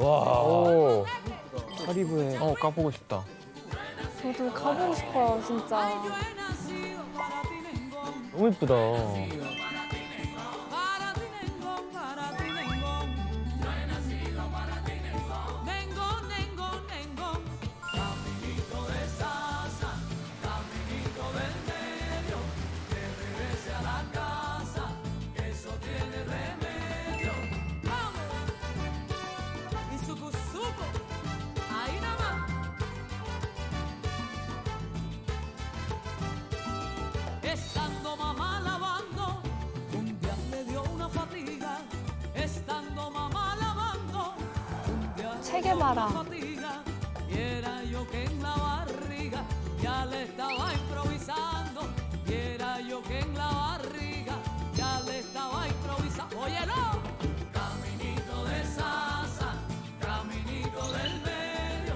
와. 카리브해. 가보고 싶다. 저도 가보고 싶어요, 진짜. 너무 예쁘다. Estando mamá lavando, un día le dio una fatiga. Estando mamá lavando, un día le Che dio una Guevara. fatiga. Y era yo que en la barriga ya le estaba improvisando. Y era yo que en la barriga ya le estaba improvisando. ¡Óyelo! Caminito de Sasa, caminito del medio,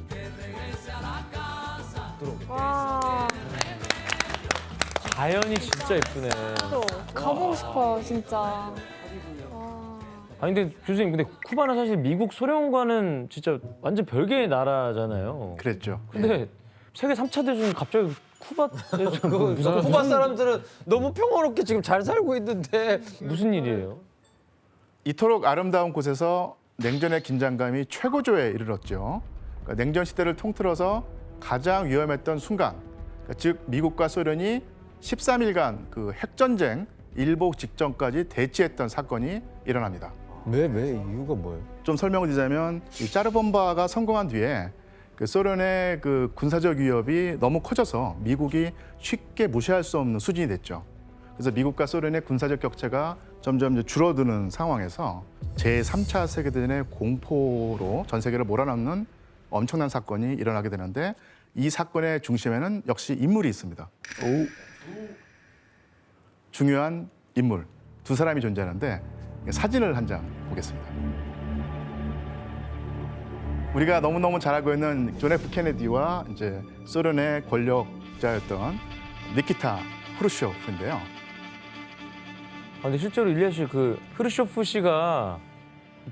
que regrese a la casa. 와, 자연이 진짜 예쁘네. 또 가보고 싶어요, 진짜. 와. 아니 근데 교수님 근데 쿠바는 사실 미국 소련과는 진짜 완전 별개의 나라잖아요. 그랬죠. 근데 세계 3차 대전 갑자기 쿠바 대전 쿠바 사람들은 너무 평화롭게 지금 잘 살고 있는데. 무슨 일이에요? 이토록 아름다운 곳에서 냉전의 긴장감이 최고조에 이르렀죠. 그러니까 냉전 시대를 통틀어서 가장 위험했던 순간, 그러니까 즉 미국과 소련이 13일간 그 핵전쟁 일복 직전까지 대치했던 사건이 일어납니다. 왜 이유가 뭐예요? 좀 설명을 드리자면 이 짜르본바가 성공한 뒤에 그 소련의 그 군사적 위협이 너무 커져서 미국이 쉽게 무시할 수 없는 수준이 됐죠. 그래서 미국과 소련의 군사적 격차가 점점 이제 줄어드는 상황에서 제3차 세계대전의 공포로 전 세계를 몰아넣는 엄청난 사건이 일어나게 되는데 이 사건의 중심에는 역시 인물이 있습니다. 중요한 인물 두 사람이 존재하는데 사진을 한 장 보겠습니다. 우리가 너무너무 잘 알고 있는 존 F 케네디와 이제 소련의 권력자였던 니키타 후르쇼프인데요. 아, 근데 실제로 일리아 씨 그 흐르쇼프 씨가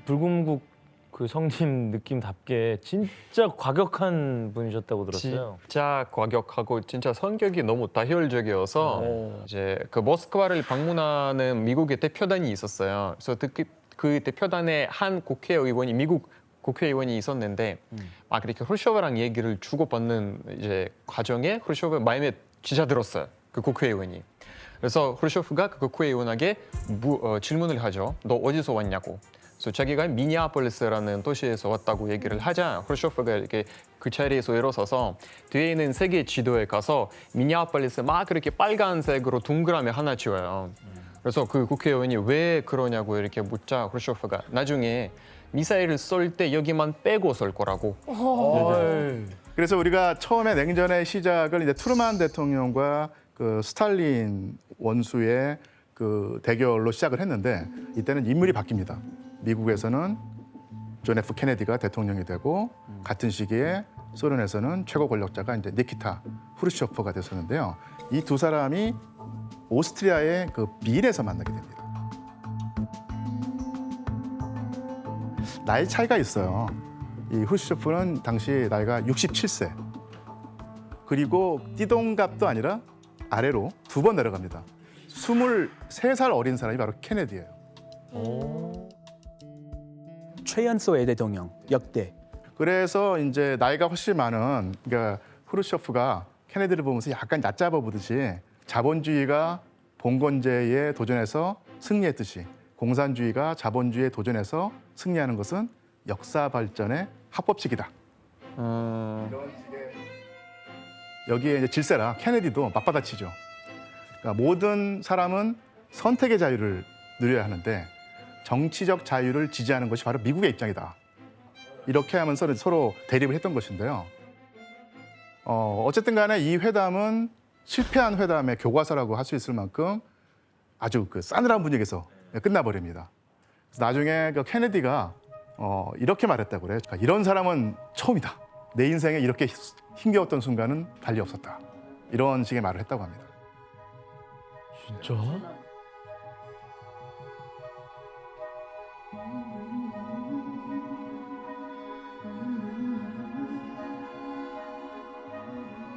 불금국 그 성님 느낌답게 진짜 과격한 분이셨다고 들었어요. 진짜 과격하고 진짜 성격이 너무 다혈적이어서 이제 그 모스크바를 방문하는 미국의 대표단이 있었어요. 그래서 그 대표단에 한 국회의원이 미국 국회의원이 있었는데 막 이렇게 후르쇼프랑 얘기를 주고받는 이제 과정에 후르쇼프 마음에 진짜 들었어요. 그 국회의원이. 그래서 후르쇼프가 그 국회의원에게 질문을 하죠. 너 어디서 왔냐고. 그래서 자기가 미니아폴리스라는 도시에서 왔다고 얘기를 하자 후르쇼프가 이렇게 그 자리에서 일어서서 뒤에 있는 세계 지도에 가서 미니아폴리스 막 그렇게 빨간색으로 동그라미 하나 지어요. 그래서 그 국회의원이 왜 그러냐고 이렇게 묻자 후르쇼프가 나중에 미사일을 쏠 때 여기만 빼고 쏠 거라고. 그래서 우리가 처음에 냉전의 시작을 이제 트루만 대통령과 그 스탈린 원수의 그 대결로 시작을 했는데 이때는 인물이 바뀝니다. 미국에서는 존 F 케네디가 대통령이 되고 같은 시기에 소련에서는 최고 권력자가 이제 니키타 후르쇼프가 됐었는데요. 이 두 사람이 오스트리아의 그 빈에서 만나게 됩니다. 나이 차이가 있어요. 이 후르쇼프는 당시 나이가 67세. 그리고 띠동갑도 아니라 아래로 두 번 내려갑니다. 23살 어린 사람이 바로 케네디예요. 최연소의 대통령 역대. 그래서 이제 나이가 훨씬 많은 그러니까 후르쇼프가 케네디를 보면서 약간 얕잡아 보듯이 자본주의가 봉건제에 도전해서 승리했듯이 공산주의가 자본주의에 도전해서 승리하는 것은 역사 발전의 합법칙이다. 여기에 이제 질세라 케네디도 맞받아치죠. 그러니까 모든 사람은 선택의 자유를 누려야 하는데 정치적 자유를 지지하는 것이 바로 미국의 입장이다. 이렇게 하면서 서로 대립을 했던 것인데요. 어쨌든 간에 이 회담은 실패한 회담의 교과서라고 할 수 있을 만큼 아주 그 싸늘한 분위기에서 끝나버립니다. 그래서 나중에 그 케네디가 이렇게 말했다고 그래요. 그러니까 이런 사람은 처음이다. 내 인생에 이렇게 힘겨웠던 순간은 달리 없었다. 이런 식의 말을 했다고 합니다. 진짜?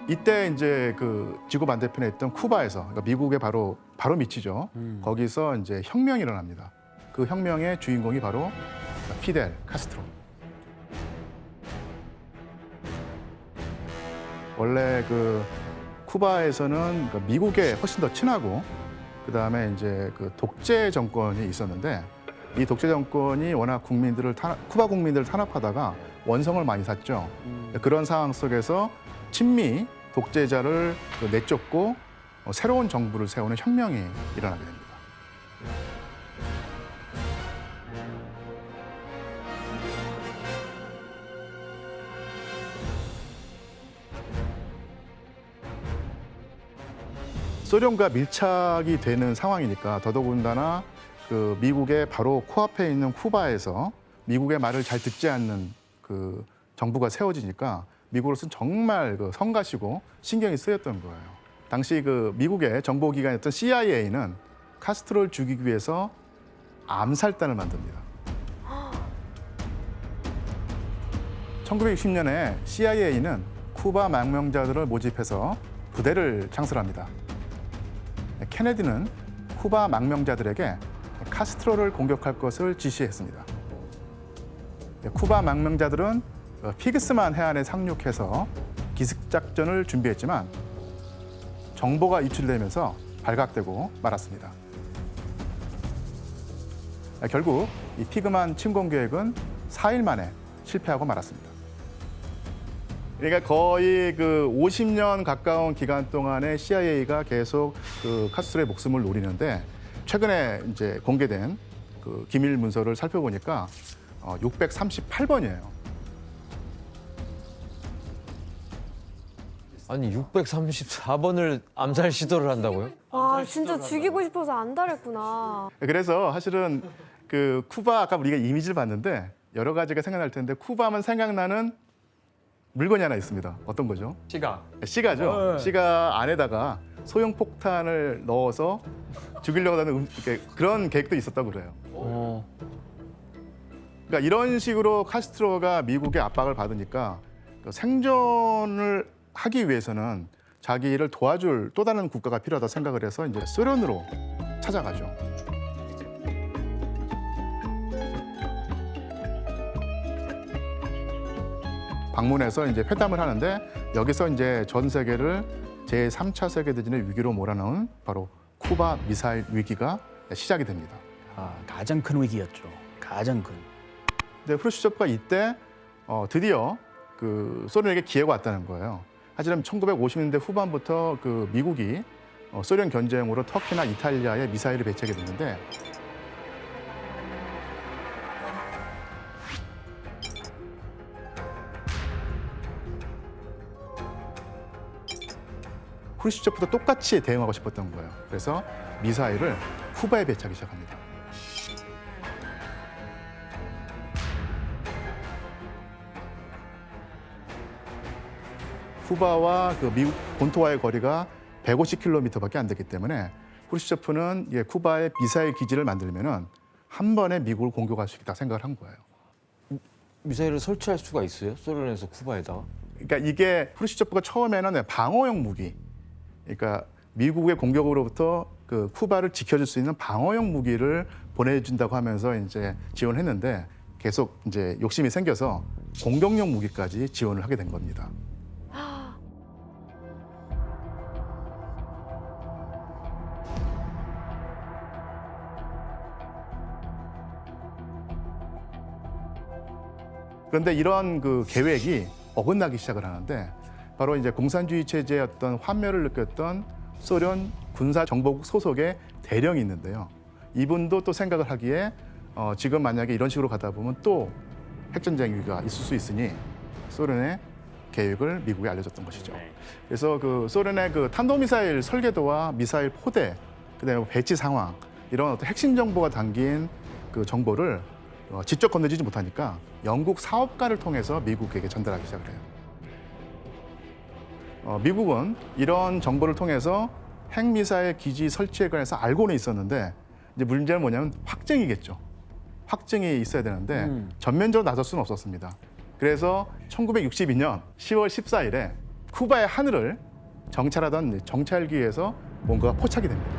이때 이제 그 지구 반대편에 있던 쿠바에서, 그러니까 미국의 바로 밑이죠. 거기서 이제 혁명이 일어납니다. 그 혁명의 주인공이 바로 피델 카스트로. 원래 그 쿠바에서는 그 미국에 훨씬 더 친하고, 그 다음에 이제 그 독재 정권이 있었는데, 이 독재 정권이 워낙 쿠바 국민들을 탄압하다가 원성을 많이 샀죠. 그런 상황 속에서 친미 독재자를 내쫓고 새로운 정부를 세우는 혁명이 일어나게 됩니다. 소련과 밀착이 되는 상황이니까 더더군다나 그 미국의 바로 코앞에 있는 쿠바에서 미국의 말을 잘 듣지 않는 그 정부가 세워지니까 미국으로서는 정말 그 성가시고 신경이 쓰였던 거예요. 당시 그 미국의 정보기관이었던 CIA는 카스트로를 죽이기 위해서 암살단을 만듭니다. 1960년에 CIA는 쿠바 망명자들을 모집해서 부대를 창설합니다. 케네디는 쿠바 망명자들에게 카스트로를 공격할 것을 지시했습니다. 쿠바 망명자들은 피그스만 해안에 상륙해서 기습작전을 준비했지만 정보가 유출되면서 발각되고 말았습니다. 결국 이 피그만 침공 계획은 4일 만에 실패하고 말았습니다. 그러니까 거의 그 50년 가까운 기간 동안에 CIA가 계속 그 카스트로의 목숨을 노리는데, 최근에 이제 공개된 그 기밀 문서를 살펴보니까 638번이에요. 아니 634번을 암살 시도를 한다고요? 와, 진짜 죽이고 싶어서 안달했구나. 그래서 사실은 그 쿠바, 아까 우리가 이미지를 봤는데 여러 가지가 생각날 텐데, 쿠바하면 생각나는 물건이 하나 있습니다. 어떤 거죠? 시가죠. 시가 안에다가 소형 폭탄을 넣어서 죽이려고 하는 그런 계획도 있었다고 그래요. 그러니까 이런 식으로 카스트로가 미국의 압박을 받으니까 생존을 하기 위해서는 자기를 도와줄 또 다른 국가가 필요하다 생각을 해서 이제 소련으로 찾아가죠. 방문해서 이제 회담을 하는데, 여기서 이제 전 세계를 제3차 세계대전의 위기로 몰아넣은 바로 쿠바 미사일 위기가 시작이 됩니다. 가장 큰 위기였죠. 가장 큰. 근데 프루시초프가 이때 드디어 그 소련에게 기회가 왔다는 거예요. 하지만 1950년대 후반부터 그 미국이 소련 견제용으로 터키나 이탈리아에 미사일을 배치하게 됐는데, 프루시초프도 똑같이 대응하고 싶었던 거예요. 그래서 미사일을 쿠바에 배치하기 시작합니다. 쿠바와 그 미국 본토와의 거리가 150km밖에 안 되기 때문에 프루시초프는 쿠바에 미사일 기지를 만들면은 한 번에 미국을 공격할 수 있다 생각을 한 거예요. 미사일을 설치할 수가 있어요? 소련에서 쿠바에다가? 그러니까 이게 프루시초프가 처음에는 방어용 무기, 그러니까 미국의 공격으로부터 그 쿠바를 지켜줄 수 있는 방어용 무기를 보내준다고 하면서 이제 지원했는데, 계속 이제 욕심이 생겨서 공격용 무기까지 지원을 하게 된 겁니다. 그런데 이런 그 계획이 어긋나기 시작을 하는데, 바로 이제 공산주의 체제의 어떤 환멸을 느꼈던 소련 군사정보국 소속의 대령이 있는데요. 이분도 또 생각을 하기에 지금 만약에 이런 식으로 가다 보면 또 핵전쟁 위기가 있을 수 있으니 소련의 계획을 미국에 알려줬던 것이죠. 그래서 그 소련의 그 탄도미사일 설계도와 미사일 포대, 그다음에 배치 상황, 이런 어떤 핵심 정보가 담긴 그 정보를 직접 건네지지 못하니까 영국 사업가를 통해서 미국에게 전달하기 시작을 해요. 미국은 이런 정보를 통해서 핵미사일 기지 설치에 관해서 알고는 있었는데, 이제 문제는 뭐냐면 확증이겠죠. 확증이 있어야 되는데 전면적으로 나설 수는 없었습니다. 그래서 1962년 10월 14일에 쿠바의 하늘을 정찰하던 정찰기에서 뭔가가 포착이 됩니다.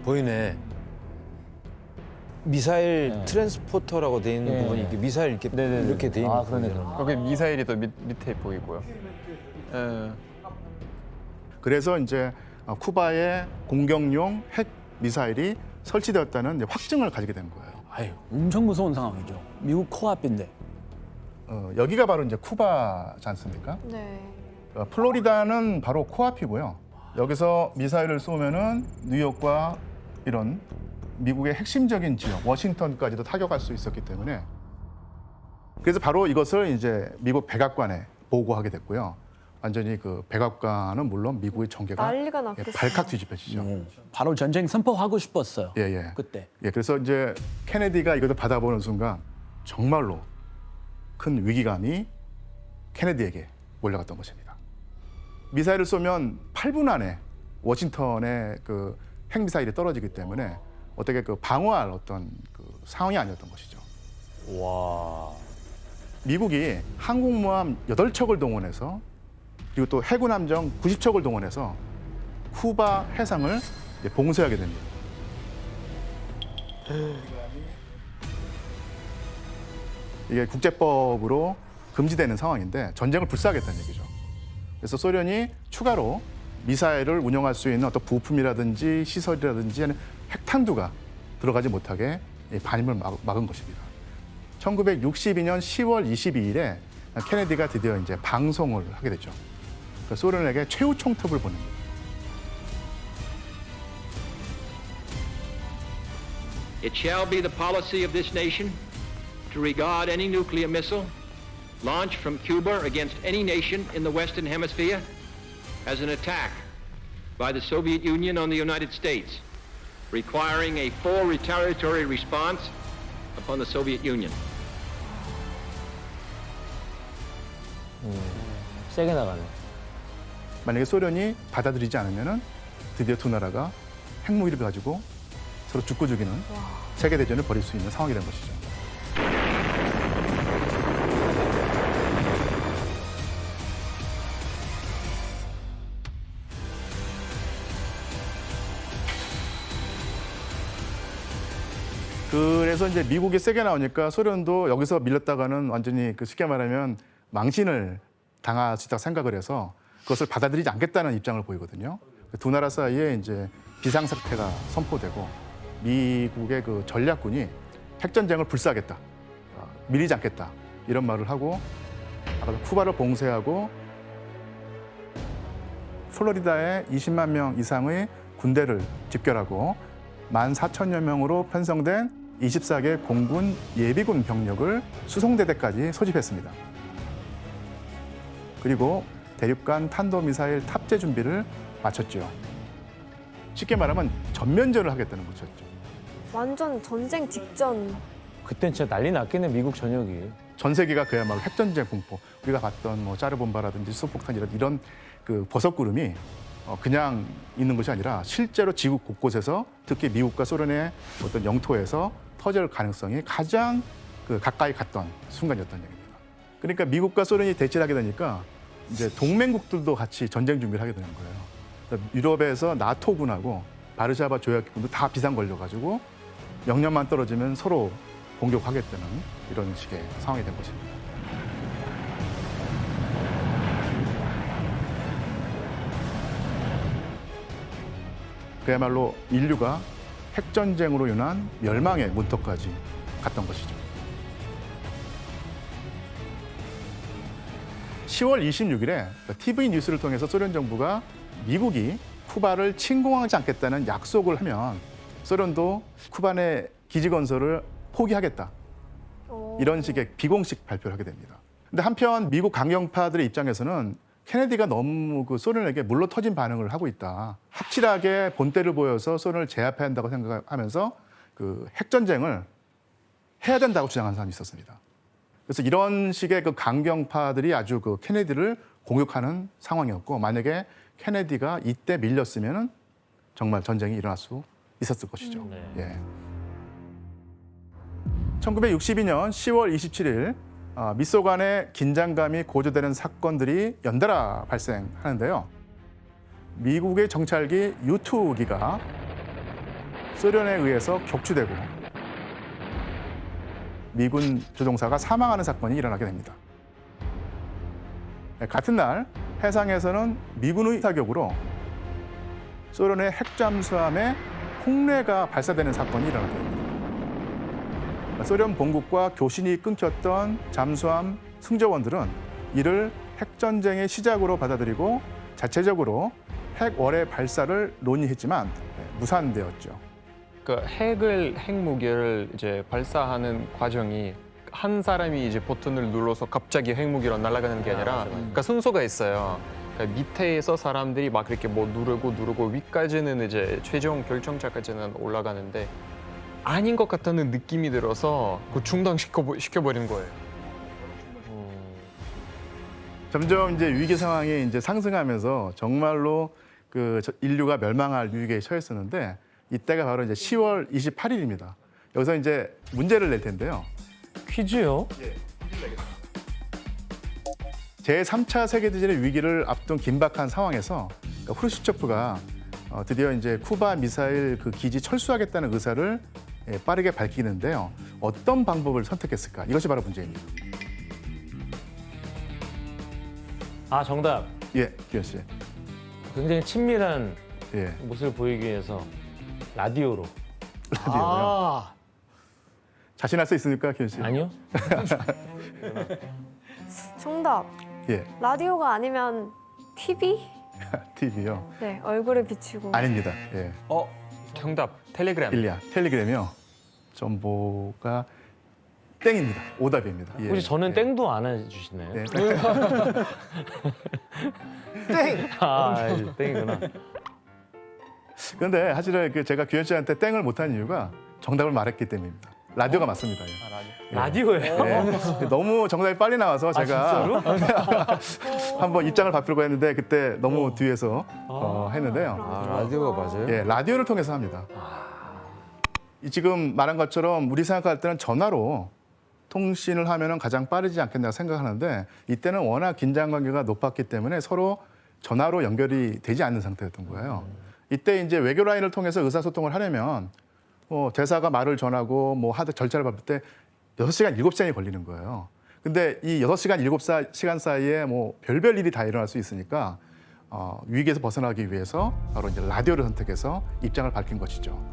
보이네. 미사일 트랜스포터라고 돼 있는 네. 부분이 이렇게 미사일 이렇게 네네네. 이렇게 돼 있는 아, 그러네, 부분이잖아. 거기 미사일이 또 밑에 보이고요. 예. 그래서 이제 쿠바의 공격용 핵 미사일이 설치되었다는 이제 확증을 가지게 된 거예요. 아유, 엄청 무서운 상황이죠. 미국 코앞인데. 여기가 바로 이제 쿠바지 않습니까? 네. 플로리다는 바로 코앞이고요. 여기서 미사일을 쏘면은 뉴욕과 이런 미국의 핵심적인 지역, 워싱턴까지도 타격할 수 있었기 때문에 그래서 바로 이것을 이제 미국 백악관에 보고하게 됐고요. 완전히 그 백악관은 물론 미국의 정계가 난리가 났겠어요. 발칵 뒤집혀지죠. 바로 전쟁 선포하고 싶었어요. 예, 예. 그때. 예, 그래서 이제 케네디가 이것을 받아보는 순간 정말로 큰 위기감이 케네디에게 몰려갔던 것입니다. 미사일을 쏘면 8분 안에 워싱턴에 그 핵미사일이 떨어지기 때문에 어떻게 그 방어할 어떤 그 상황이 아니었던 것이죠. 와. 미국이 항공모함 8척을 동원해서 그리고 또 해군 함정 90척을 동원해서 쿠바 해상을 이제 봉쇄하게 됩니다. 이게 국제법으로 금지되는 상황인데 전쟁을 불사하겠다는 얘기죠. 그래서 소련이 추가로 미사일을 운영할 수 있는 어떤 부품이라든지 시설이라든지 하는 핵탄두가 들어가지 못하게 반임을 막은 것입니다. 1962년 10월 22일에 케네디가 드디어 이제 방송을 하게 되죠. 그러니까 소련에게 최후 총톱을 보냅니다. It shall be the policy of this nation to regard any nuclear missile launched from Cuba against any nation in the Western Hemisphere as an attack by the Soviet Union on the United States, requiring a full retaliatory response upon the Soviet Union. 세게 나가네. 만약에 소련이 받아들이지 않으면 드디어 두 나라가 핵무기를 가지고 서로 죽고 죽이는 세계대전을 벌일 수 있는 상황이 된 것이죠. 그래서 이제 미국이 세게 나오니까 소련도 여기서 밀렸다가는 완전히 그 쉽게 말하면 망신을 당할 수 있다고 생각을 해서 그것을 받아들이지 않겠다는 입장을 보이거든요. 두 나라 사이에 이제 비상사태가 선포되고 미국의 그 전략군이 핵전쟁을 불사하겠다, 밀리지 않겠다 이런 말을 하고 쿠바를 봉쇄하고 플로리다에 20만 명 이상의 군대를 집결하고 14,000여 명으로 편성된 24개 공군 예비군 병력을 수송대대까지 소집했습니다. 그리고 대륙간 탄도미사일 탑재 준비를 마쳤죠. 쉽게 말하면 전면전을 하겠다는 것이었죠. 완전 전쟁 직전. 그땐 진짜 난리 났겠네, 미국 전역이. 전 세계가 그야말로 핵전쟁 공포. 우리가 봤던 뭐 짜르본바라든지 수소폭탄 이런 그 버섯구름이 그냥 있는 것이 아니라 실제로 지구 곳곳에서 특히 미국과 소련의 어떤 영토에서 터질 가능성이 가장 그 가까이 갔던 순간이었던 얘기입니다. 그러니까 미국과 소련이 대치를 하게 되니까 이제 동맹국들도 같이 전쟁 준비를 하게 되는 거예요. 그러니까 유럽에서 나토군하고 바르샤바 조약기군도 다 비상 걸려가지고 명령만 떨어지면 서로 공격하겠다는 이런 식의 상황이 된 것입니다. 그야말로 인류가 핵전쟁으로 인한 멸망의 문턱까지 갔던 것이죠. 10월 26일에 TV 뉴스를 통해서 소련 정부가 미국이 쿠바를 침공하지 않겠다는 약속을 하면 소련도 쿠바 내 기지 건설을 포기하겠다. 이런 식의 비공식 발표를 하게 됩니다. 근데 한편 미국 강경파들의 입장에서는 케네디가 너무 그 소련에게 물러 터진 반응을 하고 있다. 확실하게 본때를 보여서 소련을 제압해야 한다고 생각하면서 그 핵전쟁을 해야 된다고 주장하는 사람이 있었습니다. 그래서 이런 식의 그 강경파들이 아주 그 케네디를 공격하는 상황이었고, 만약에 케네디가 이때 밀렸으면 정말 전쟁이 일어날 수 있었을 것이죠. 예. 1962년 10월 27일 미소 간의 긴장감이 고조되는 사건들이 연달아 발생하는데요. 미국의 정찰기 U2기가 소련에 의해서 격추되고 미군 조종사가 사망하는 사건이 일어나게 됩니다. 같은 날 해상에서는 미군의 타격으로 소련의 핵잠수함에 홍례가 발사되는 사건이 일어나게 됩니다. 소련 본국과 교신이 끊겼던 잠수함 승조원들은 이를 핵전쟁의 시작으로 받아들이고 자체적으로 핵월해 발사를 논의했지만 무산되었죠. 그 핵무기를 이제 발사하는 과정이 한 사람이 이제 버튼을 눌러서 갑자기 핵무기로 날아가는 게 아니라 그러니까 순서가 있어요. 그러니까 밑에서 사람들이 막 이렇게 뭐 누르고 위까지는 이제 최종 결정자까지는 올라가는데 아닌 것 같다는 느낌이 들어서 그 중단시켜버린 거예요. 점점 이제 위기 상황이 이제 상승하면서 정말로 그 인류가 멸망할 위기에 처했었는데 이때가 바로 이제 10월 28일입니다. 여기서 이제 문제를 낼 텐데요. 퀴즈요? 제3차 세계대전의 위기를 앞둔 긴박한 상황에서 후르시초프가 드디어 이제 쿠바 미사일 그 기지 철수하겠다는 의사를 빠르게 밝히는데요. 어떤 방법을 선택했을까? 이것이 바로 문제입니다. 아, 정답. 예, 기현 씨. 굉장히 친밀한 예, 모습을 보이기 위해서 라디오로. 라디오요. 자신할 수 있습니까, 기현 씨? 아니요? 정답. 예, 라디오가 아니면 TV? TV요. 네, 얼굴에 비치고. 아닙니다. 예, 정답 텔레그램. 일리아, 텔레그램이요. 정보가 땡입니다. 오답입니다. 예, 혹시 저는 예. 땡도 안 해주시나요? 네. 땡! 아, 땡이구나. 그런데 사실은 제가 규현 씨한테 땡을 못한 이유가 정답을 말했기 때문입니다. 라디오가 맞습니다. 예. 라디오예요? 예. 너무 정답이 빨리 나와서 제가 한번 입장을 바꾸려고 했는데 그때 너무 뒤에서 했는데요. 아, 라디오가 맞아요? 예, 라디오를 통해서 합니다. 지금 말한 것처럼 우리 생각할 때는 전화로 통신을 하면은 가장 빠르지 않겠나 생각하는데 이때는 워낙 긴장 관계가 높았기 때문에 서로 전화로 연결이 되지 않는 상태였던 거예요. 이때 이제 외교 라인을 통해서 의사소통을 하려면 대사가 말을 전하고 뭐 하드 절차를 밟을 때 6시간, 7시간이 걸리는 거예요. 근데 이 6시간, 7시간 사이에 뭐 별별 일이 다 일어날 수 있으니까 위기에서 벗어나기 위해서 바로 이제 라디오를 선택해서 입장을 밝힌 것이죠.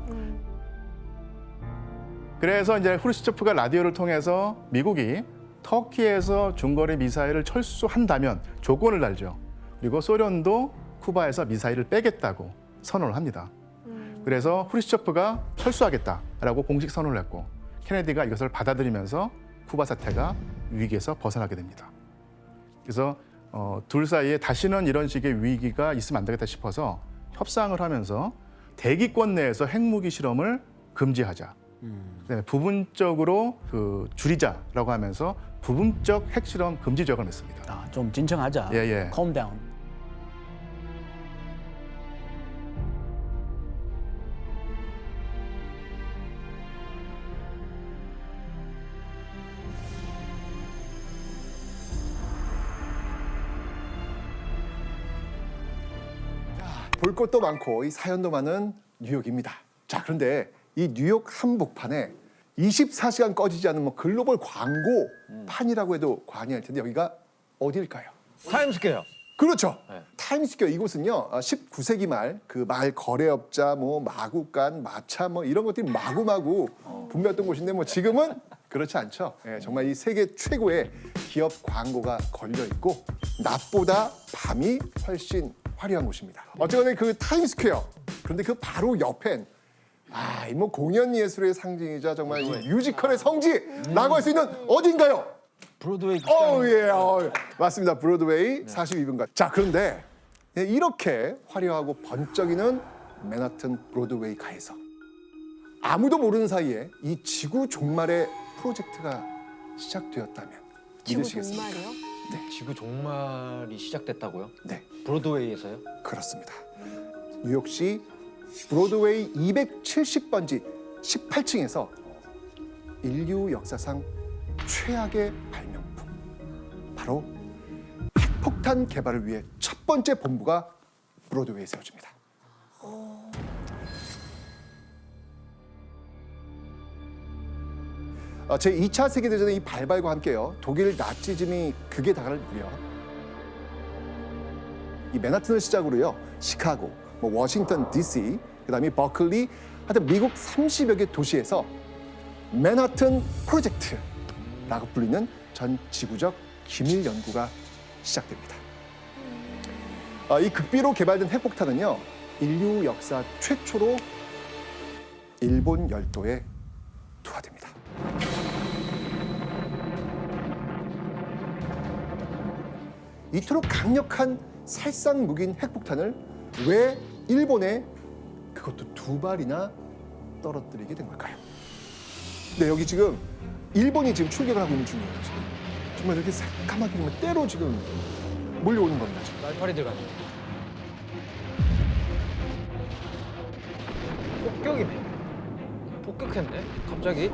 그래서 이제 후르시초프가 라디오를 통해서 미국이 터키에서 중거리 미사일을 철수한다면 조건을 달죠. 그리고 소련도 쿠바에서 미사일을 빼겠다고 선언을 합니다. 그래서 후르시초프가 철수하겠다라고 공식 선언을 했고 케네디가 이것을 받아들이면서 쿠바 사태가 위기에서 벗어나게 됩니다. 그래서 둘 사이에 다시는 이런 식의 위기가 있으면 안 되겠다 싶어서 협상을 하면서 대기권 내에서 핵무기 실험을 금지하자. 그다음에 부분적으로 줄이자라고 하면서 부분적 핵실험 금지 조약을 맺습니다. 아, 좀 진정하자. 예, 예. calm down. 볼 것도 많고 이 사연도 많은 뉴욕입니다. 자, 그런데 이 뉴욕 한복판에 24시간 꺼지지 않는 뭐 글로벌 광고판이라고 해도 과언이 아닐 텐데 여기가 어디일까요? 타임스퀘어. 그렇죠. 타임스퀘어 이곳은요 19세기 말 그 마을 거래업자 뭐 마구간 마차 뭐 이런 것들이 마구마구 붐볐던 곳인데 뭐 지금은 그렇지 않죠. 예, 정말 이 세계 최고의 기업 광고가 걸려 있고 낮보다 밤이 훨씬 화려한 곳입니다. 어쨌든 그 타임스퀘어 그런데 그 바로 옆엔 이 뭐 공연 예술의 상징이자 정말 이 뮤지컬의 성지라고 할 수 있는 어딘가요? 브로드웨이. 예, 맞습니다. 브로드웨이 42분가. 자, 그런데 이렇게 화려하고 번쩍이는 맨하튼 브로드웨이가에서 아무도 모르는 사이에 이 지구 종말의 프로젝트가 시작되었다면 지구 믿으시겠습니까? 정말이요? 지구 종말이 시작됐다고요? 네, 브로드웨이에서요? 그렇습니다. 뉴욕시 브로드웨이 270번지 18층에서 인류 역사상 최악의 발명품, 바로 핵폭탄 개발을 위해 첫 번째 본부가 브로드웨이에 세워집니다. 제2차 세계대전의 이 발발과 함께요, 독일 나치즘이 극에 달할 무렵 이 맨하튼을 시작으로요, 시카고, 워싱턴 DC, 그다음에 버클리, 하여튼 미국 30여 개 도시에서 맨하튼 프로젝트라고 불리는 전 지구적 기밀 연구가 시작됩니다. 이 극비로 개발된 핵폭탄은요, 인류 역사 최초로 일본 열도에 투하됩니다. 이토록 강력한 살상 무기인 핵폭탄을 왜 일본에 그것도 2발이나 떨어뜨리게 된 걸까요? 네, 여기 지금 일본이 지금 출격을 하고 있는 중이에요. 지금. 정말 이렇게 새까맣게 정말 때로 지금 몰려오는 겁니다. 지금. 날파리 들어가네. 폭격이네. 폭격했네. 갑자기.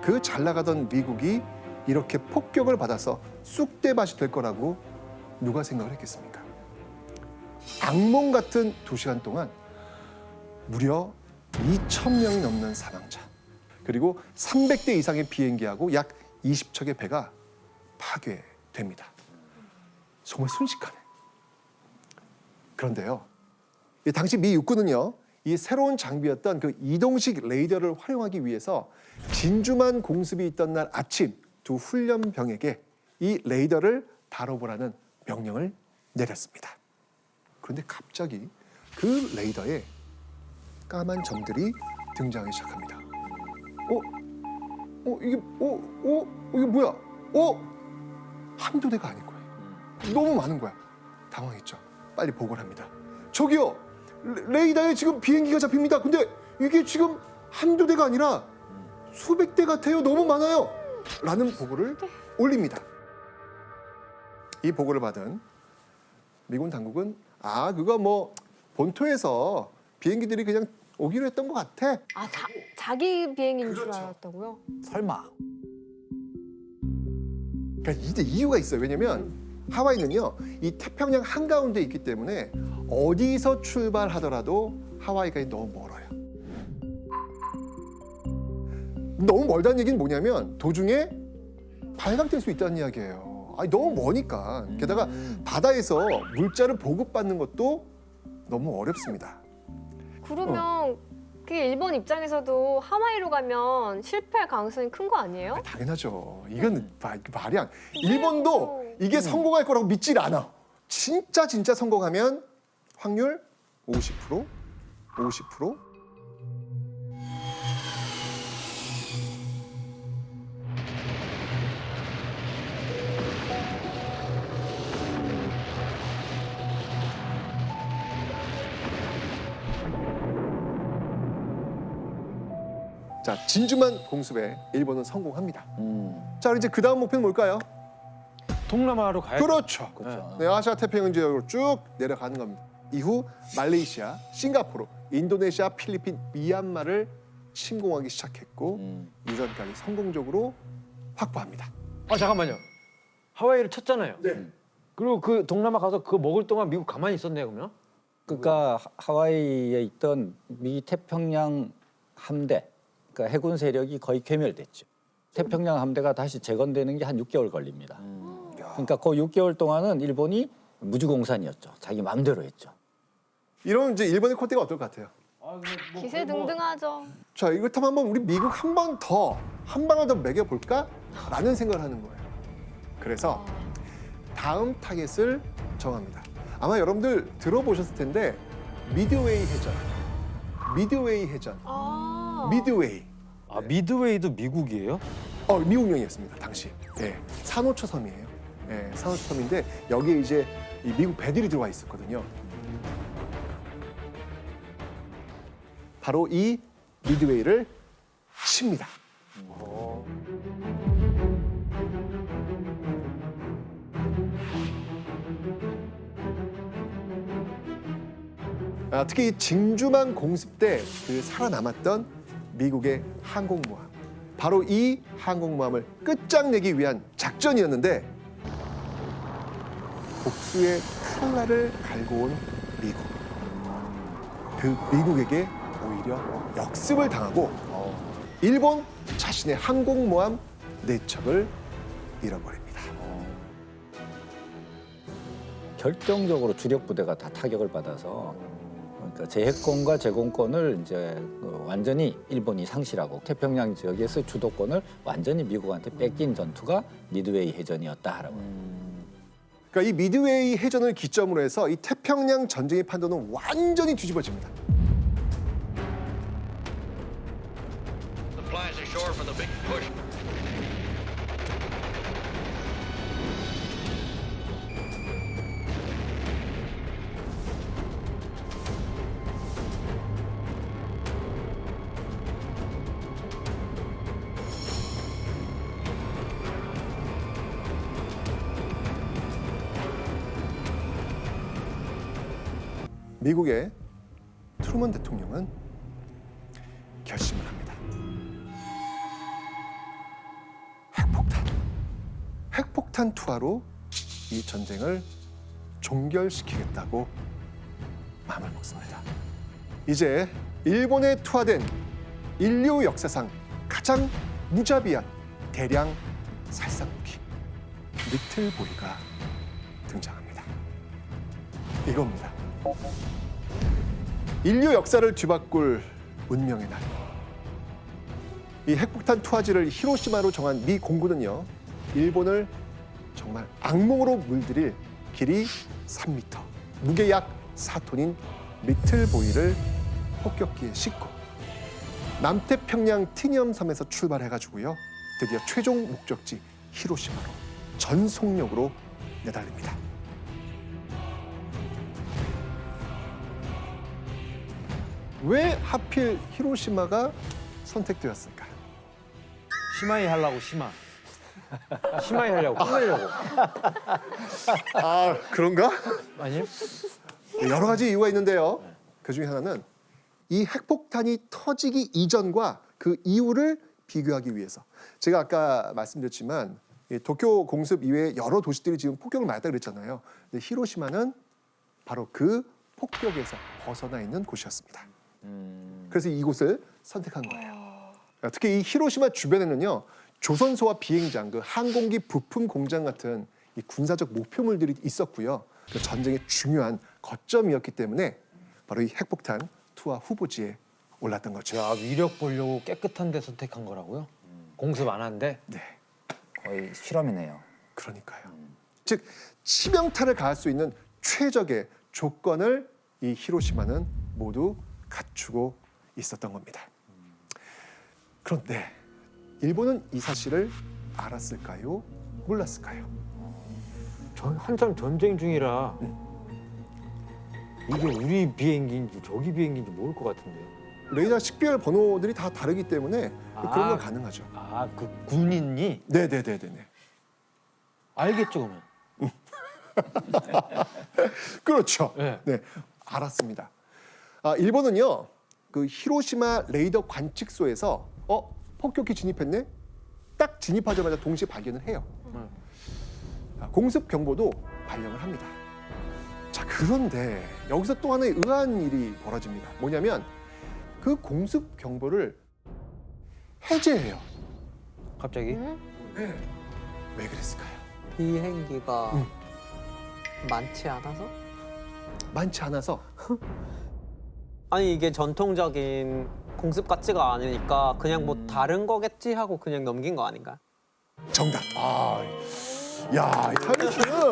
그 잘 나가던 미국이 이렇게 폭격을 받아서 쑥대밭이 될 거라고 누가 생각을 했겠습니까? 악몽 같은 2시간 동안 무려 2,000명이 넘는 사망자, 그리고 300대 이상의 비행기하고 약 20척의 배가 파괴됩니다. 정말 순식간에. 그런데요, 당시 미 육군은요, 이 새로운 장비였던 그 이동식 레이더를 활용하기 위해서 진주만 공습이 있던 날 아침 2 훈련병에게 이 레이더를 다뤄보라는 명령을 내렸습니다. 그런데 갑자기 그 레이더에 까만 점들이 등장하기 시작합니다. 이게 뭐야? 한두 대가 아닌 거예요. 너무 많은 거야. 당황했죠. 빨리 보고를 합니다. 저기요, 레이더에 지금 비행기가 잡힙니다. 근데 이게 지금 한두 대가 아니라 수백 대 같아요. 너무 많아요. 라는 보고를 올립니다. 이 보고를 받은 미군 당국은 그거 뭐 본토에서 비행기들이 그냥 오기로 했던 것 같아. 자기 비행기인 줄 그렇죠. 알았다고요? 설마. 그러니까 이제 이유가 있어요. 왜냐면 하와이는요, 이 태평양 한가운데 있기 때문에 어디서 출발하더라도 하와이가 너무 멀어요. 너무 멀다는 얘기는 뭐냐면 도중에 발각될 수 있다는 이야기예요. 너무 머니까. 게다가 바다에서 물자를 보급받는 것도 너무 어렵습니다. 그러면 그게 일본 입장에서도 하와이로 가면 실패할 가능성이 큰 거 아니에요? 당연하죠. 이건 말이 안. 일본도 이게 성공할 거라고 믿질 않아. 진짜 성공하면 확률 50%, 50%. 자, 진주만 공습에 일본은 성공합니다. 자, 이제 그 다음 목표는 뭘까요? 동남아로 가야 그렇죠. 네, 아시아 태평양 지역으로 쭉 내려가는 겁니다. 이후 말레이시아, 싱가포르, 인도네시아, 필리핀, 미얀마를 침공하기 시작했고 이전까지 성공적으로 확보합니다. 잠깐만요. 하와이를 쳤잖아요. 네. 그리고 그 동남아 가서 그거 먹을 동안 미국 가만히 있었네요, 그러면? 그러니까 하와이에 있던 미 태평양 함대, 그러니까 해군 세력이 거의 괴멸됐죠. 태평양 함대가 다시 재건되는 게 한 6개월 걸립니다. 그러니까 그 6개월 동안은 일본이 무주공산이었죠. 자기 마음대로 했죠. 이런 이제 일본의 콧대가 어떨 것 같아요? 기세등등하죠. 자, 이렇다면 한번 우리 미국 한 방을 더 매겨볼까? 라는 생각을 하는 거예요. 그래서 다음 타겟을 정합니다. 아마 여러분들 들어보셨을 텐데 미드웨이 해전. 미드웨이. 미드웨이도 미국이에요? 미국령이었습니다, 당시. 예, 산호초 섬이에요. 예, 산호초 섬인데 여기에 이제 이 미국 배들이 들어와 있었거든요. 바로 이 미드웨이를 칩니다. 특히 이 진주만 공습 때 그 살아남았던 미국의 항공모함. 바로 이 항공모함을 끝장내기 위한 작전이었는데 복수의 칼날을 갈고 온 미국. 그 미국에게 오히려 역습을 당하고 일본 자신의 항공모함 4척을 잃어버립니다. 결정적으로 주력 부대가 다 타격을 받아서 그러니까 제해권과 제공권을 이제 완전히 일본이 상실하고 태평양 지역에서 주도권을 완전히 미국한테 뺏긴 전투가 미드웨이 해전이었다라고. 그러니까 이 미드웨이 해전을 기점으로 해서 이 태평양 전쟁의 판도는 완전히 뒤집어집니다. Supplies ashore for the big push. 미국의 트루먼 대통령은 결심을 합니다. 핵폭탄 투하로 이 전쟁을 종결시키겠다고 마음을 먹습니다. 이제 일본에 투하된 인류 역사상 가장 무자비한 대량 살상무기 리틀보이가 등장합니다. 이겁니다. 인류 역사를 뒤바꿀 운명의 날. 이 핵폭탄 투하지를 히로시마로 정한 미 공군은요, 일본을 정말 악몽으로 물들일 길이 3m, 무게 약 4톤인 리틀보이를 폭격기에 싣고 남태평양 티니엄섬에서 출발해가지고요, 드디어 최종 목적지 히로시마로 전속력으로 내달립니다. 왜 하필 히로시마가 선택되었을까? 심하이 하려고 심하. 심하이 하려고 끝내려고. 아, 그런가? 아니요? 여러 가지 이유가 있는데요. 그 중에 하나는 이 핵폭탄이 터지기 이전과 그 이후를 비교하기 위해서. 제가 아까 말씀드렸지만 이 도쿄 공습 이외에 여러 도시들이 지금 폭격을 맞았다 그랬잖아요. 근데 히로시마는 바로 그 폭격에서 벗어나 있는 곳이었습니다. 그래서 이곳을 선택한 거예요. 특히 이 히로시마 주변에는요, 조선소와 비행장, 그 항공기 부품 공장 같은 이 군사적 목표물들이 있었고요. 그 전쟁의 중요한 거점이었기 때문에 바로 이 핵폭탄 투하 후보지에 올랐던 거죠. 야, 위력 보려고 깨끗한 데 선택한 거라고요? 공습 안 한데? 네, 거의 실험이네요. 그러니까요. 즉 치명타를 가할 수 있는 최적의 조건을 이 히로시마는 모두 갖추고 있었던 겁니다. 그런데 일본은 이 사실을 알았을까요? 몰랐을까요? 한참 전쟁 중이라 이게 우리 비행기인지 저기 비행기인지 모를 것 같은데요. 레이더 식별 번호들이 다 다르기 때문에 그런 건 가능하죠. 아, 그 군인이? 네네네네. 알겠죠, 그러면? 그렇죠. 네. 네, 알았습니다. 일본은요, 그 히로시마 레이더 관측소에서 폭격기 진입했네? 딱 진입하자마자 동시에 발견을 해요. 공습 경보도 발령을 합니다. 자, 그런데 여기서 또 하나의 의아한 일이 벌어집니다. 뭐냐면 그 공습 경보를 해제해요. 갑자기? 네. 왜 그랬을까요? 비행기가 많지 않아서? 많지 않아서. 아니 이게 전통적인 공습 같지가 않으니까 그냥 뭐 다른 거겠지 하고 그냥 넘긴 거 아닌가? 정답. 야, 이 타일러 씨는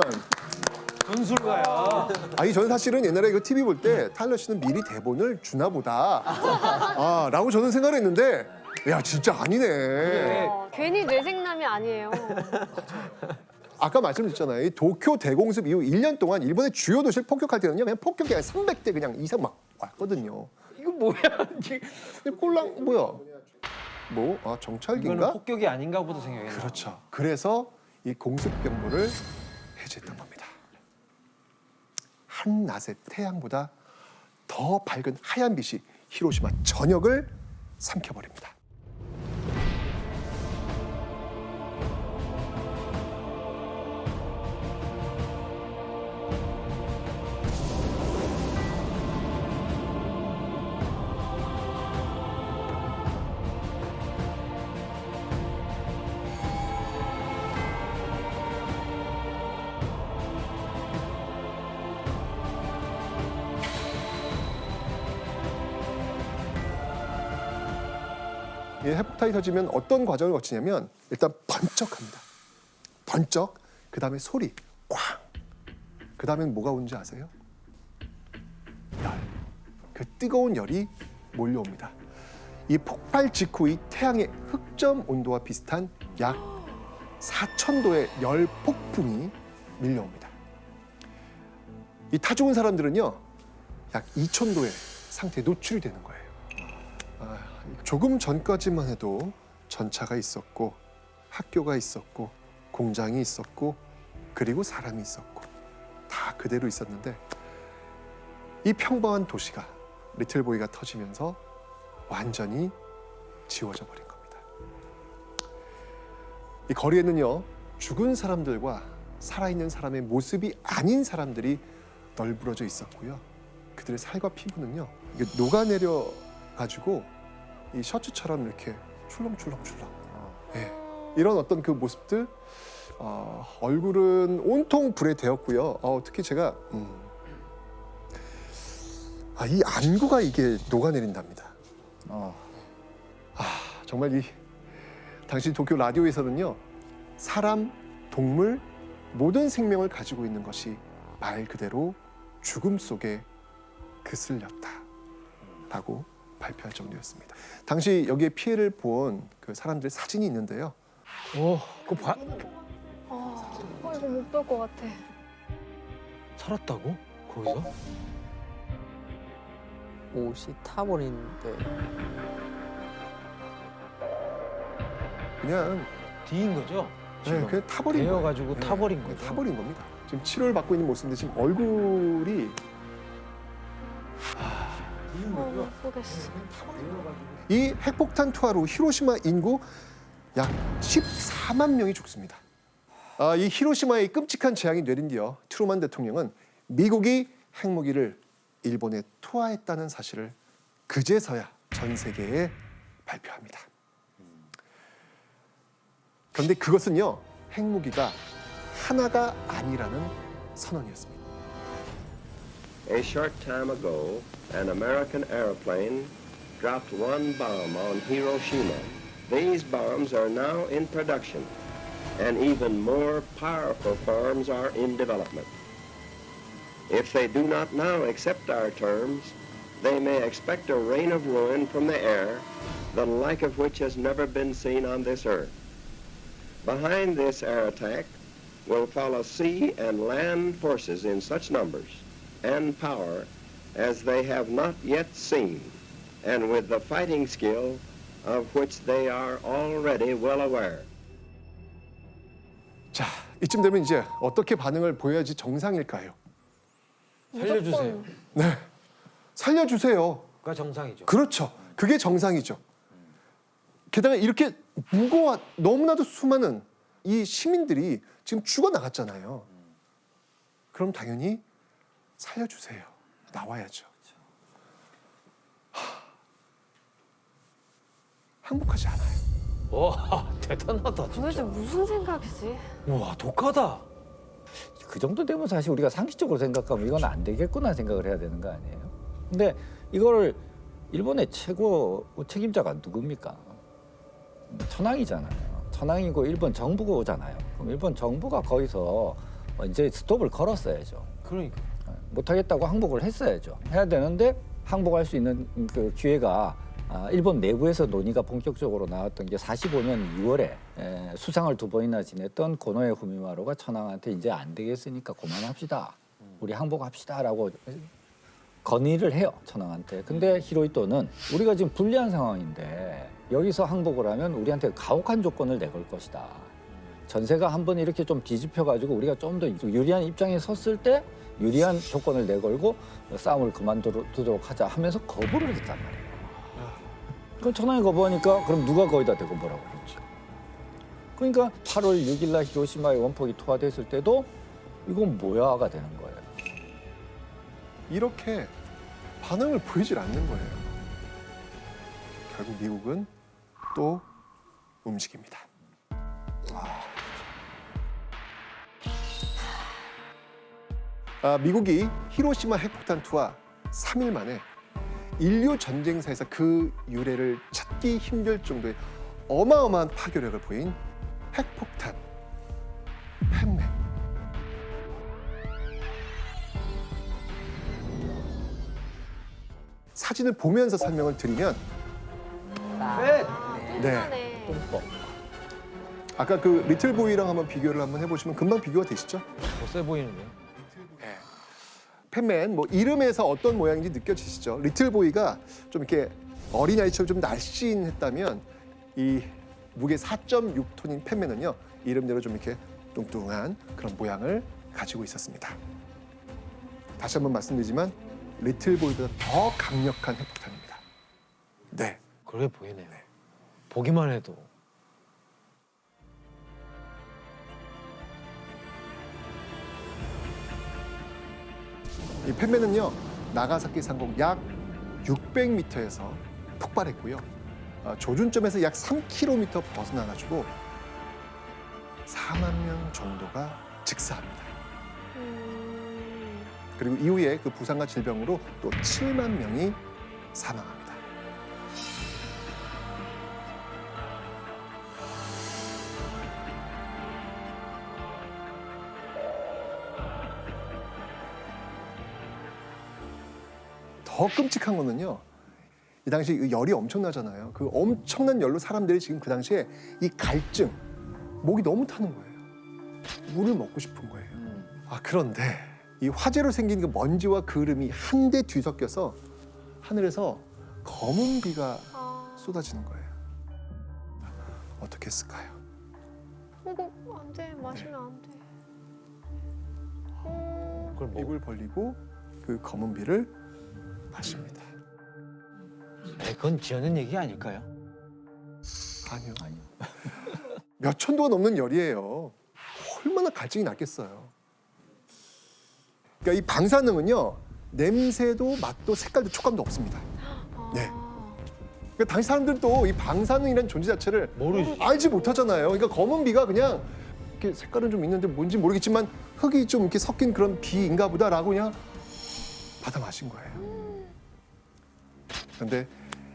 전술가야. 저는 사실은 옛날에 이거 TV 볼 때 타일러 씨는 미리 대본을 주나 보다. 라고 저는 생각을 했는데, 야, 진짜 아니네. 괜히 뇌생남이 아니에요. 아까 말씀드렸잖아요. 이 도쿄 대공습 이후 1년 동안 일본의 주요 도시를 폭격할 때는요, 그냥 폭격기 300대 그냥 이상 막 왔거든요. 이거 뭐야? 꼴랑 뭐야? 정찰기인가? 이거는 폭격이 아닌가 보다 생각했나? 그렇죠. 그래서 이 공습 경보를 해제했던 겁니다. 한낮의 태양보다 더 밝은 하얀 빛이 히로시마 전역을 삼켜버립니다. 이 핵폭탄이 터지면 어떤 과정을 거치냐면 일단 번쩍합니다. 번쩍, 그 다음에 소리, 쾅. 그 다음엔 뭐가 오는지 아세요? 열. 그 뜨거운 열이 몰려옵니다. 이 폭발 직후의 태양의 흑점 온도와 비슷한 약 4,000도의 열 폭풍이 밀려옵니다. 이 타 죽은 사람들은요, 약 2,000도의 상태에 노출이 되는 거예요. 조금 전까지만 해도 전차가 있었고 학교가 있었고 공장이 있었고 그리고 사람이 있었고 다 그대로 있었는데 이 평범한 도시가 리틀보이가 터지면서 완전히 지워져 버린 겁니다. 이 거리에는요, 죽은 사람들과 살아있는 사람의 모습이 아닌 사람들이 널브러져 있었고요. 그들의 살과 피부는요, 이게 녹아내려 가지고 이 셔츠처럼 이렇게 출렁출렁출렁. 예. 이런 어떤 그 모습들, 얼굴은 온통 불에 데웠고요. 특히 제가 이 안구가 이게 녹아내린답니다. 정말 이 당시 도쿄 라디오에서는요, 사람, 동물, 모든 생명을 가지고 있는 것이 말 그대로 죽음 속에 그슬렸다라고 발표할 정도였습니다. 당시 여기에 피해를 본 그 사람들의 사진이 있는데요. 그거 봐. 이거 못 볼 것 같아. 살았다고? 거기서? 옷이 타버리는데. 그냥 뒤인 거죠? 지금 그냥 타버린 거예요. 데여가지고 타버린 거죠. 타버린 겁니다. 지금 치료를 받고 있는 모습인데 지금 얼굴이 못 보겠어. 이 핵폭탄 투하로 히로시마 인구 약 14만 명이 죽습니다. 이 히로시마의 끔찍한 재앙이 내린 뒤어 트루만 대통령은 미국이 핵무기를 일본에 투하했다는 사실을 그제서야 전 세계에 발표합니다. 그런데 그것은요, 핵무기가 하나가 아니라는 선언이었습니다. A short time ago, an American airplane dropped one bomb on Hiroshima. These bombs are now in production, and even more powerful forms are in development. If they do not now accept our terms, they may expect a rain of ruin from the air, the like of which has never been seen on this earth. Behind this air attack will follow sea and land forces in such numbers and power as they have not yet seen, and with the fighting skill of which they are already well aware. 자, 이쯤 되면 이제 어떻게 반응을 보여야지 정상일까요? 살려주세요. 네, 살려주세요. 그가 정상이죠. 그렇죠. 그게 정상이죠. 게다가 이렇게 너무나도 수많은 이 시민들이 지금 죽어나갔잖아요. 그럼 당연히 살려주세요. 나와야죠. 항복하지 않아요. 와, 대단하다. 도대체 무슨 생각이지? 와, 독하다. 그 정도 되면 사실 우리가 상식적으로 생각하면 이건 안 되겠구나 생각을 해야 되는 거 아니에요? 근데 이거를 일본의 최고 책임자가 누굽니까? 천황이잖아요. 천황이고 일본 정부가 오잖아요. 그럼 일본 정부가 거기서 이제 스톱을 걸었어야죠. 그러니까. 못하겠다고 항복을 했어야죠. 해야 되는데 항복할 수 있는 그 기회가 일본 내부에서 논의가 본격적으로 나왔던 게 45년 2월에 수상을 2번이나 지냈던 고노에 후미마루가 천황한테 이제 안 되겠으니까 그만합시다. 우리 항복합시다라고 건의를 해요, 천황한테. 근데 히로히토는 우리가 지금 불리한 상황인데 여기서 항복을 하면 우리한테 가혹한 조건을 내걸 것이다. 전세가 한번 이렇게 좀 뒤집혀가지고 우리가 좀 더 유리한 입장에 섰을 때 유리한 조건을 내걸고 싸움을 그만두도록 하자 하면서 거부를 했단 말이에요. 그럼 천황이 거부하니까 그럼 누가 거기다 대고 뭐라고 그랬지? 그러니까 8월 6일 날 히로시마의 원폭이 투하됐을 때도 이건 뭐야가 되는 거예요. 이렇게 반응을 보이질 않는 거예요. 결국 미국은 또 움직입니다. 미국이 히로시마 핵폭탄 투하 3일 만에 인류 전쟁사에서 그 유래를 찾기 힘들 정도의 어마어마한 파괴력을 보인 핵폭탄 팬맨. 사진을 보면서 설명을 드리면 네. 똥뻑. 아까 그 리틀 보이랑 한번 비교를 한번 해보시면 금방 비교가 되시죠? 세 보이는데. 팬맨 뭐 이름에서 어떤 모양인지 느껴지시죠? 리틀 보이가 좀 이렇게 어린아이처럼 좀 날씬했다면 이 무게 4.6톤인 팬맨은요 이름대로 좀 이렇게 뚱뚱한 그런 모양을 가지고 있었습니다. 다시 한번 말씀드리지만 리틀 보이보다 더 강력한 핵폭탄입니다. 네. 그래 보이네요. 보기만 해도. 이 팬맨은요 나가사키 상공 약 600m에서 폭발했고요. 조준점에서 약 3km 벗어나가지고 4만 명 정도가 직사합니다. 그리고 이후에 그 부상과 질병으로 또 7만 명이 사망합니다. 더 끔찍한 거는요. 이 당시 열이 엄청나잖아요. 그 엄청난 열로 사람들이 지금 그 당시에 이 갈증, 목이 너무 타는 거예요. 물을 먹고 싶은 거예요. 그런데 이 화재로 생긴 그 먼지와 그름이 한데 뒤섞여서 하늘에서 검은 비가 쏟아지는 거예요. 어떻게 했을까요? 이거 안 돼. 마시면 안 돼. 입을 벌리고 그 검은 비를 마십니다. 그건 지어낸 얘기 아닐까요? 아니요. 몇 천도가 넘는 열이에요. 얼마나 갈증이 났겠어요. 그러니까 이 방사능은요. 냄새도 맛도 색깔도 촉감도 없습니다. 네. 그러니까 당시 사람들도 이 방사능이라는 존재 자체를 알지 못하잖아요. 그러니까 검은 비가 그냥 이렇게 색깔은 좀 있는데 뭔지 모르겠지만 흙이 좀 이렇게 섞인 그런 비인가 보다라고 그냥 받아 마신 거예요. 그런데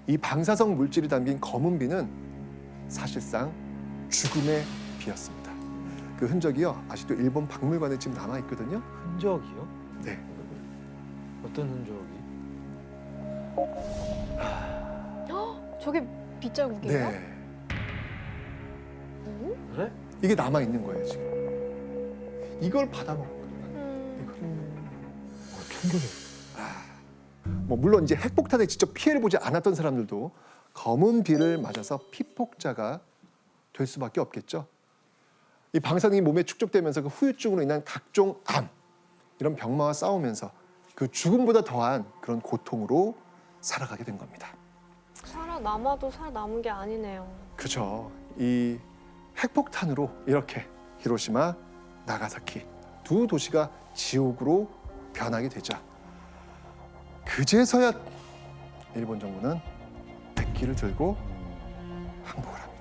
이 방사성 물질이 담긴 검은 비는 사실상 죽음의 비였습니다. 그 흔적이요 아직도 일본 박물관에 지금 남아 있거든요. 흔적이요? 네. 어떤 흔적이? 저게 빗자국이에요? 네. 그래? 이게 남아 있는 거예요 지금. 이걸 받아먹거든요. 충격이. 뭐 물론 이제 핵폭탄에 직접 피해를 보지 않았던 사람들도 검은 비를 맞아서 피폭자가 될 수밖에 없겠죠. 이 방사능이 몸에 축적되면서 그 후유증으로 인한 각종 암 이런 병마와 싸우면서 그 죽음보다 더한 그런 고통으로 살아가게 된 겁니다. 살아남아도 살아남은 게 아니네요. 그렇죠. 이 핵폭탄으로 이렇게 히로시마, 나가사키 두 도시가 지옥으로 변하게 되죠. 그제서야 일본 정부는 백기를 들고 항복을 합니다.